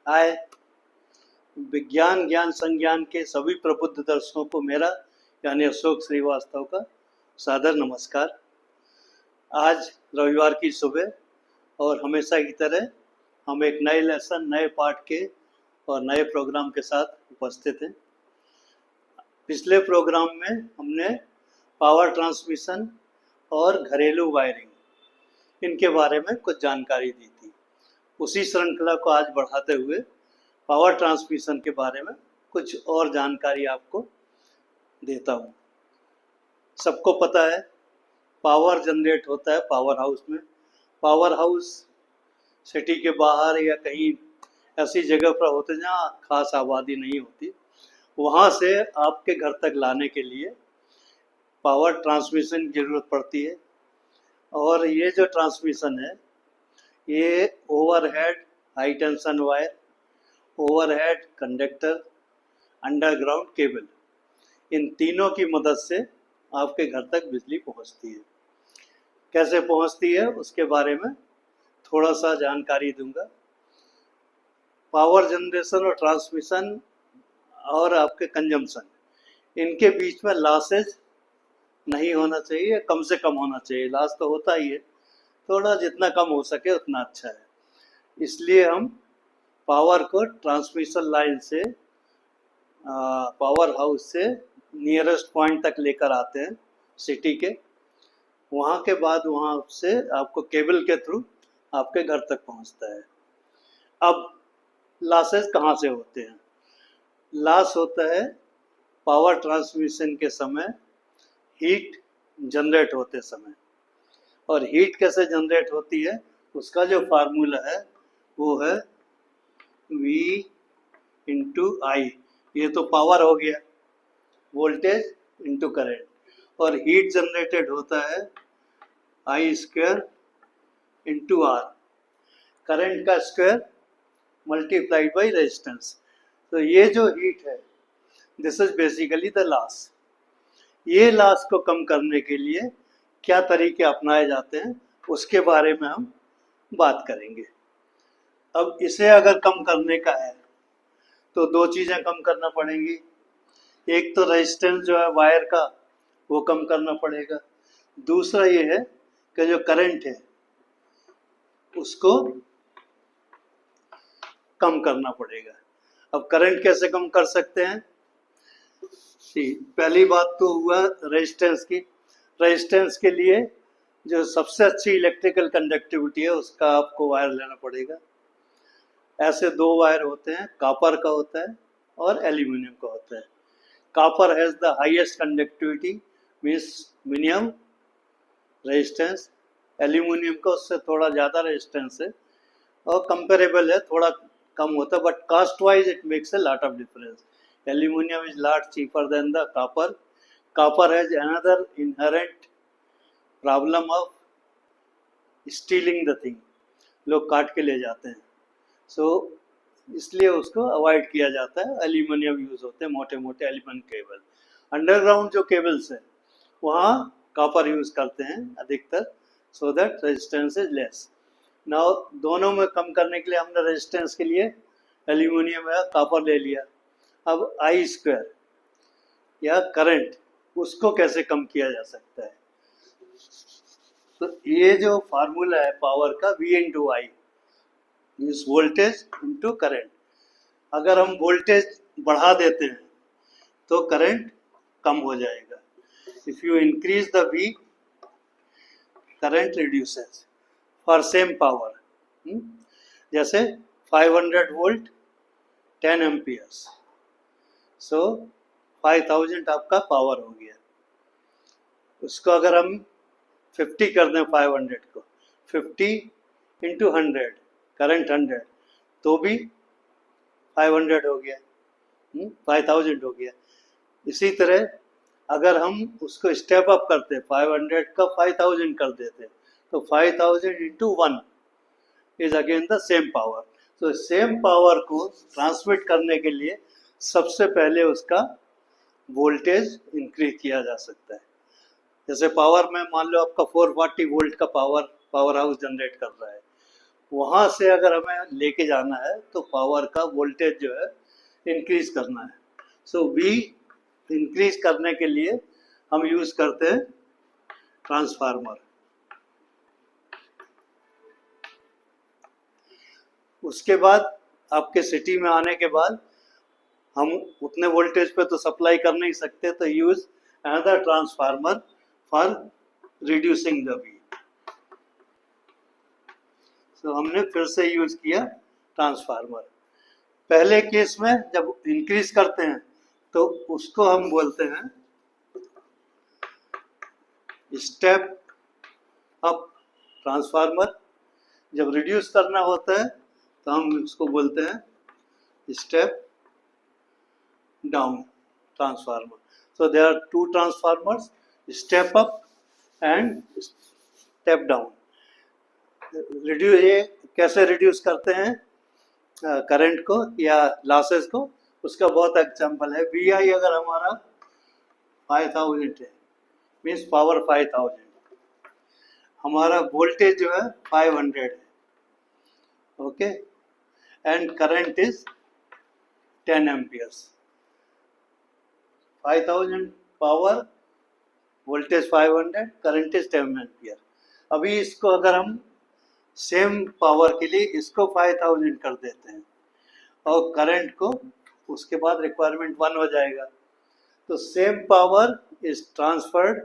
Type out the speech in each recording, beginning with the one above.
आय विज्ञान ज्ञान संज्ञान के सभी प्रबुद्ध दर्शकों को मेरा यानी अशोक श्रीवास्तव का सादर नमस्कार। आज रविवार की सुबह और हमेशा की तरह हम एक नए लेसन, नए पाठ के और नए प्रोग्राम के साथ उपस्थित हैं। पिछले प्रोग्राम में हमने पावर ट्रांसमिशन और घरेलू वायरिंग इनके बारे में कुछ जानकारी दी थी। उसी श्रृंखला को आज बढ़ाते हुए पावर ट्रांसमिशन के बारे में कुछ और जानकारी आपको देता हूँ। सबको पता है पावर जनरेट होता है पावर हाउस में। पावर हाउस सिटी के बाहर या कहीं ऐसी जगह पर होते हैं जहाँ खास आबादी नहीं होती, वहाँ से आपके घर तक लाने के लिए पावर ट्रांसमिशन की जरूरत पड़ती है। और ये जो ट्रांसमिशन है ये overhead high tension wire, overhead conductor, underground cable, इन तीनों की मदद से आपके घर तक बिजली पहुंचती है। कैसे पहुंचती है उसके बारे में थोड़ा सा जानकारी दूंगा। पावर जनरेशन और ट्रांसमिशन और आपके कंजम्पशन इनके बीच में लॉसेज नहीं होना चाहिए, कम से कम होना चाहिए। लॉस तो होता ही है, थोड़ा जितना कम हो सके उतना अच्छा है। इसलिए हम पावर को ट्रांसमिशन लाइन से पावर हाउस से नियरेस्ट पॉइंट तक लेकर आते हैं सिटी के। वहाँ के बाद वहाँ से आपको केबल के थ्रू आपके घर तक पहुँचता है। अब लॉसेज कहाँ से होते हैं? लॉस होता है पावर ट्रांसमिशन के समय हीट जनरेट होते समय। और हीट कैसे जनरेट होती है उसका जो फार्मूला है वो है V इंटू आई। ये तो पावर हो गया, वोल्टेज इंटू करंट। और हीट जनरेटेड होता है आई स्क्वायर इंटू आर, करंट का स्क्वायर मल्टीप्लाइड बाई रेजिस्टेंस। तो ये जो हीट है this is basically the loss. ये लॉस को कम करने के लिए क्या तरीके अपनाए जाते हैं उसके बारे में हम बात करेंगे। अब इसे अगर कम करने का है तो दो चीज़ें कम करना पड़ेंगी। एक तो रेजिस्टेंस जो है वायर का वो कम करना पड़ेगा। दूसरा ये है कि जो करंट है उसको कम करना पड़ेगा। अब करंट कैसे कम कर सकते हैं? पहली बात तो हुआ रेजिस्टेंस की। रेजिस्टेंस के लिए जो सबसे अच्छी इलेक्ट्रिकल कंडक्टिविटी है उसका आपको वायर लेना पड़ेगा। ऐसे दो वायर होते हैं, कॉपर का होता है और एल्यूमिनियम का होता है। Copper has the highest conductivity means minimum resistance. Aluminium का उससे थोड़ा ज़्यादा रेजिस्टेंस है और कंपेरेबल है, थोड़ा कम होता है, but caste wise it makes a lot of difference. Aluminium is lot cheaper than the copper. Copper has another inherent problem of stealing the thing. लोग काट के ले जाते हैं, so इसलिए उसको अवॉइड किया जाता है। एल्यूमिनियम यूज होते हैं, मोटे मोटे एल्यूमिनियम केबल। अंडरग्राउंड जो केबल्स है वहाँ कॉपर यूज करते हैं अधिकतर, so that resistance is less. Now दोनों में कम करने के लिए हमने रेजिस्टेंस के लिए एल्यूमिनियम या कॉपर ले लिया। अब आई स्क्वायर या करंट उसको कैसे कम किया जा सकता है? तो ये जो फार्मूला है पावर का V into I means voltage into current. अगर हम वोल्टेज बढ़ा देते हैं तो करंट कम हो जाएगा। If you increase the V current reduces for same power. जैसे 500 वोल्ट 10 एम्पियर्स, सो 5000 आपका पावर हो गया। उसको अगर हम 50 कर दें 500 को, 50 इंटू 100 करंट 100 तो भी 500 हो गया, 5000 हो गया। इसी तरह अगर हम उसको स्टेप अप करते 500 का 5000 कर देते तो 5000 into 1 is again the same power. तो सेम पावर को ट्रांसमिट करने के लिए सबसे पहले उसका वोल्टेज इंक्रीज किया जा सकता है। जैसे पावर में मान लो आपका 440 वोल्ट का पावर हाउस जनरेट कर रहा है, वहाँ से अगर हमें लेके जाना है तो पावर का वोल्टेज जो है इंक्रीज करना है। सो वी इंक्रीज करने के लिए हम यूज करते हैं ट्रांसफार्मर। उसके बाद आपके सिटी में आने के बाद हम उतने वोल्टेज पे तो सप्लाई कर नहीं सकते, तो use another transformer for reducing the V. तो हमने फिर से यूज किया ट्रांसफार्मर। पहले केस में जब इंक्रीज करते हैं तो उसको हम बोलते हैं स्टेप अप ट्रांसफार्मर। जब रिड्यूस करना होता है तो हम उसको बोलते हैं step down transformer. So there are two transformers, step up and step down. Reduce, ये कैसे रिड्यूस करते हैं करंट को या लॉसेस को, उसका बहुत एग्जांपल है। वी आई अगर हमारा 5000 है, मीन्स पावर 5000, हमारा वोल्टेज जो है 500 है, okay, and current is 10 amperes. 5000 power, voltage 500, current is 10 ampere. अभी इसको अगर हम सेम पावर के लिए इसको 5000 कर देते हैं और करंट को, उसके बाद रिक्वायरमेंट 1 हो जाएगा। तो same power is transferred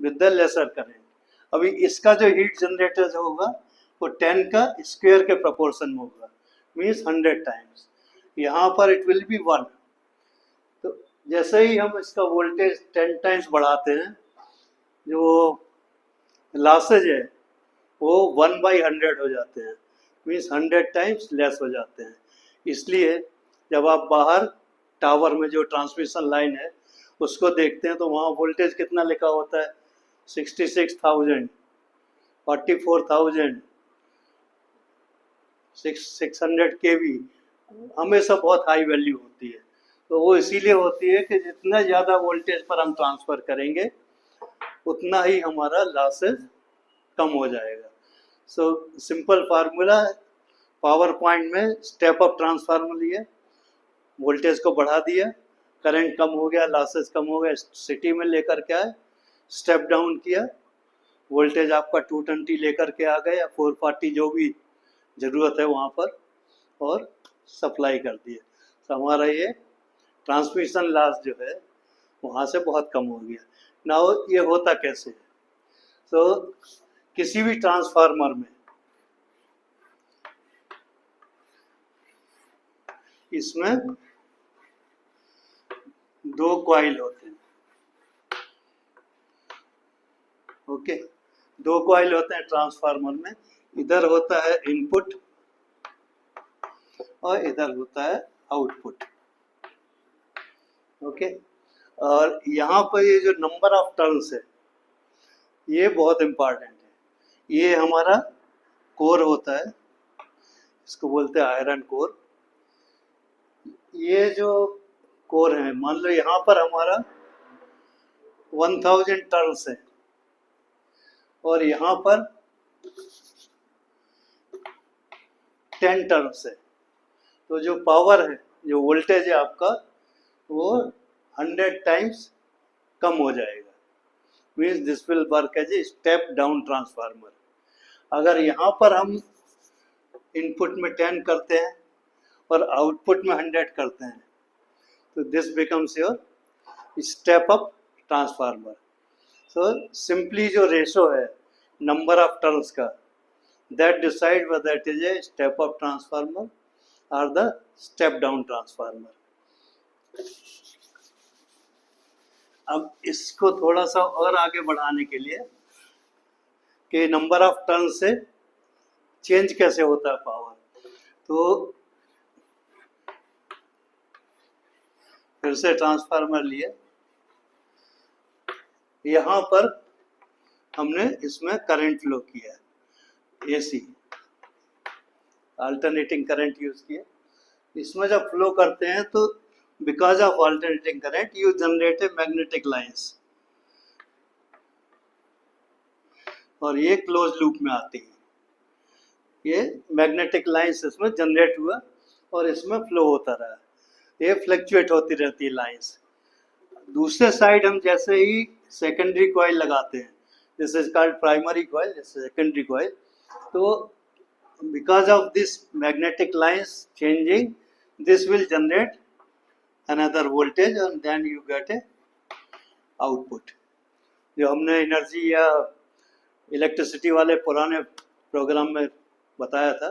with the lesser current. अभी इसका जो हीट जनरेटर होगा वो 10 का स्क्वायर के प्रोपोर्शन में होगा, मीन्स 100 टाइम्स। यहाँ पर इट विल बी 1। तो जैसे ही हम इसका वोल्टेज 10 टाइम्स बढ़ाते हैं, जो लॉसेज है वो 1/100 हो जाते हैं, मीन्स 100 टाइम्स लेस हो जाते हैं। इसलिए जब आप बाहर टावर में जो ट्रांसमिशन लाइन है उसको देखते हैं तो वहाँ वोल्टेज कितना लिखा होता है, 66,000, 44,000, 600 kV, हमेशा बहुत हाई वैल्यू होती है। तो वो इसीलिए होती है कि जितना ज़्यादा वोल्टेज पर हम ट्रांसफ़र करेंगे उतना ही हमारा लॉसेज कम हो जाएगा। So simple formula power point में स्टेप अप ट्रांसफार्मर लिया, वोल्टेज को बढ़ा दिया, करंट कम हो गया, लॉसेज कम हो गया। सिटी में लेकर के आए, स्टेप डाउन किया, वोल्टेज आपका 220 लेकर के आ गए या 440 जो भी ज़रूरत है वहाँ पर, और सप्लाई कर दिए। तो हमारा ये ट्रांसमिशन लॉस जो है वहाँ से बहुत कम हो गया। नाउ ये होता कैसे है? तो किसी भी ट्रांसफार्मर में इसमें 2 कॉइल होते हैं, ओके, 2 कॉइल होते हैं ट्रांसफार्मर में। इधर होता है इनपुट और इधर होता है आउटपुट, ओके। और यहाँ पर ये जो नंबर ऑफ टर्न्स है ये बहुत इम्पॉर्टेंट है। ये हमारा कोर होता है, इसको बोलते हैं आयरन कोर। ये जो कोर है, मान लो यहाँ पर हमारा 1000 टर्न्स है और यहाँ पर 10 टर्न्स है, तो जो पावर है, जो वोल्टेज है आपका, वो 100 टाइम्स कम हो जाएगा। Means this will work as a step down transformer. अगर यहाँ पर हम इनपुट में 10 करते हैं और आउटपुट में 100 करते हैं तो this becomes your step up transformer. So simply जो रेशो है नंबर ऑफ टर्न्स का, that decide whether it is a step up transformer or the step down transformer. अब इसको थोड़ा सा और आगे बढ़ाने के लिए कि नंबर ऑफ टर्न से चेंज कैसे होता है पावर, तो फिर से ट्रांसफार्मर लिए, यहाँ पर हमने इसमें करंट फ्लो किया, एसी अल्टरनेटिंग करंट यूज किया। इसमें जब फ्लो करते हैं तो because of alternating current you generate a magnetic lines, और ये क्लोज लूप में आती है। ये मैग्नेटिक लाइंस इसमें जनरेट हुआ और इसमें फ्लो होता रहा, ये फ्लक्चुएट होती रहती है लाइंस। दूसरे साइड हम जैसे ही सेकेंडरी कॉइल लगाते हैं, this is called primary coil, this is secondary coil, तो because of this magnetic lines changing, this will generate another voltage and then you get a output। जो हमने एनर्जी या electricity वाले पुराने प्रोग्राम में बताया था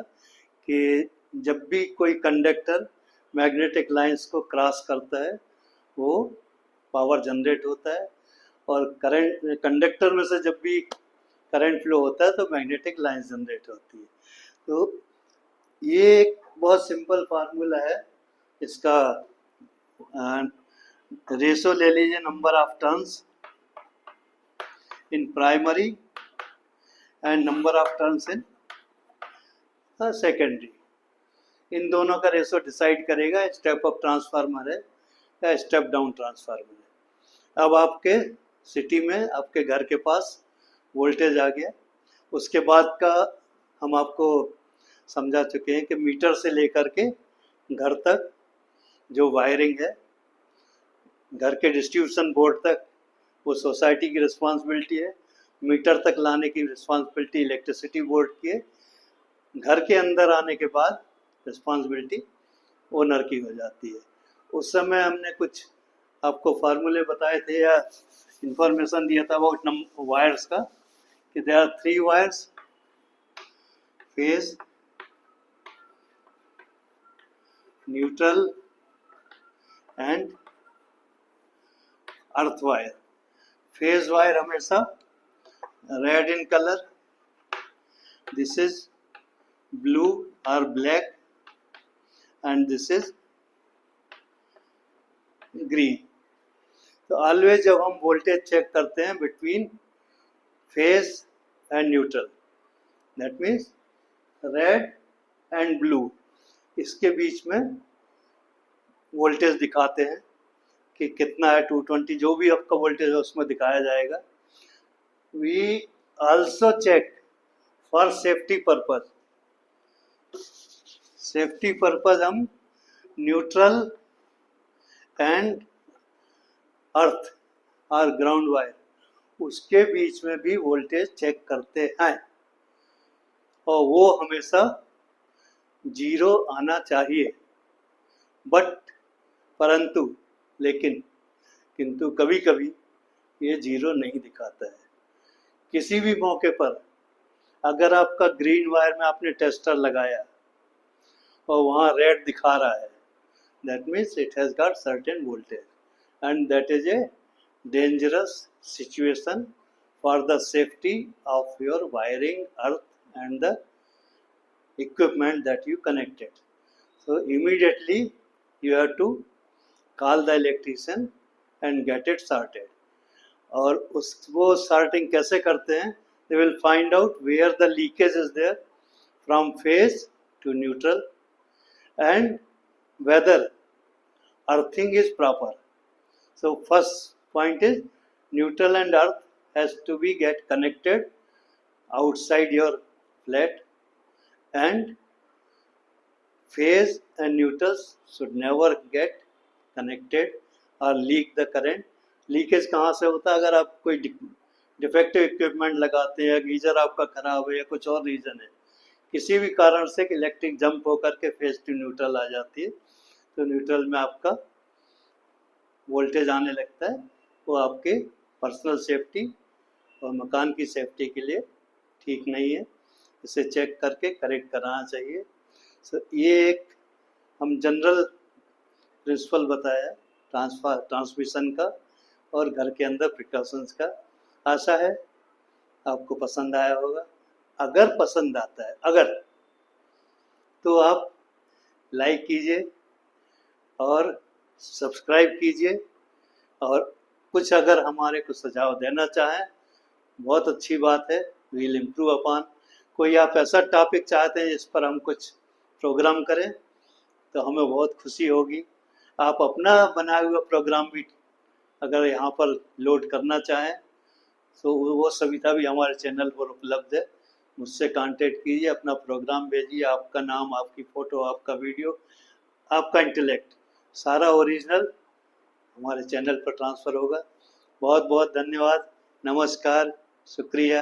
कि जब भी कोई कंडक्टर मैग्नेटिक लाइंस को क्रॉस करता है वो पावर जनरेट होता है, और करंट कंडक्टर में से जब भी करंट फ्लो होता है तो मैग्नेटिक लाइंस जनरेट होती है। तो ये एक बहुत सिंपल फार्मूला है इसका। रेशो ले लीजिए number of turns in primary and number of turns in secondary, इन दोनों का रेशो डिसाइड करेगा स्टेप अप ट्रांसफार्मर है या स्टेप डाउन ट्रांसफार्मर है। अब आपके सिटी में आपके घर के पास वोल्टेज आ गया, उसके बाद का हम आपको समझा चुके हैं कि मीटर से लेकर के घर तक जो वायरिंग है, घर के डिस्ट्रीब्यूशन बोर्ड तक वो सोसाइटी की रिस्पांसिबिलिटी है, मीटर तक लाने की रिस्पांसिबिलिटी इलेक्ट्रिसिटी बोर्ड की है, घर के अंदर आने के बाद रिस्पांसिबिलिटी ओनर की हो जाती है। उस समय हमने कुछ आपको फार्मूले बताए थे या इंफॉर्मेशन दिया था अबाउट वायर्स का कि there are 3 wires, phase, neutral and earth wire. Phase wire हमेशा red in colour, this is blue और black and this is green. तो ऑलवेज जब हम वोल्टेज चेक करते हैं between phase and neutral, that means red and blue, इसके बीच में वोल्टेज दिखाते हैं कि कितना है, 220 जो भी आपका वोल्टेज है उसमें दिखाया जाएगा। We also check for safety purpose, safety purpose हम न्यूट्रल एंड अर्थ और ग्राउंड वायर उसके बीच में भी वोल्टेज चेक करते हैं, और वो हमेशा 0 आना चाहिए। बट परंतु लेकिन किंतु कभी कभी ये 0 नहीं दिखाता है। किसी भी मौके पर अगर आपका ग्रीन वायर में आपने टेस्टर लगाया और वहाँ रेड दिखा रहा है, that means it has got certain voltage and that is a dangerous situation for the safety of your wiring, earth and the equipment that you connected. So immediately you have to call the electrician and get it sorted. और वो sorting कैसे करते हैं? They will find out where the leakage is there from phase to neutral and whether earthing is proper. So first point is neutral and earth has to be get connected outside your flat, and phase and neutrals should never get connected or leak the current. Leakage कहाँ से होता है? अगर आप कोई defective equipment लगाते हैं, geyser आपका खराब है या कुछ और रीज़न है, किसी भी कारण से इलेक्ट्रिक जंप होकर के फेज टू न्यूट्रल आ जाती है, तो न्यूट्रल में आपका वोल्टेज आने लगता है, वो आपके पर्सनल सेफ्टी और मकान की सेफ्टी के लिए ठीक नहीं है। इसे चेक करके करेक्ट कराना चाहिए। सो ये एक हम जनरल प्रिंसिपल बताया ट्रांसमिशन का और घर के अंदर प्रिकॉशंस का। आशा है आपको पसंद आया होगा। अगर पसंद आता है, अगर, तो आप लाइक कीजिए और सब्सक्राइब कीजिए, और कुछ अगर हमारे को सुझाव देना चाहें बहुत अच्छी बात है, वील इम्प्रूव अपॉन। कोई आप ऐसा टॉपिक चाहते हैं जिस पर हम कुछ प्रोग्राम करें तो हमें बहुत खुशी होगी। आप अपना बनाया हुआ प्रोग्राम भी अगर यहाँ पर लोड करना चाहें तो वो सुविधा भी हमारे चैनल पर उपलब्ध है। मुझसे कांटेक्ट कीजिए, अपना प्रोग्राम भेजिए, आपका नाम, आपकी फ़ोटो, आपका वीडियो, आपका इंटेलेक्ट सारा ओरिजिनल हमारे चैनल पर ट्रांसफ़र होगा। बहुत बहुत धन्यवाद, नमस्कार, शुक्रिया।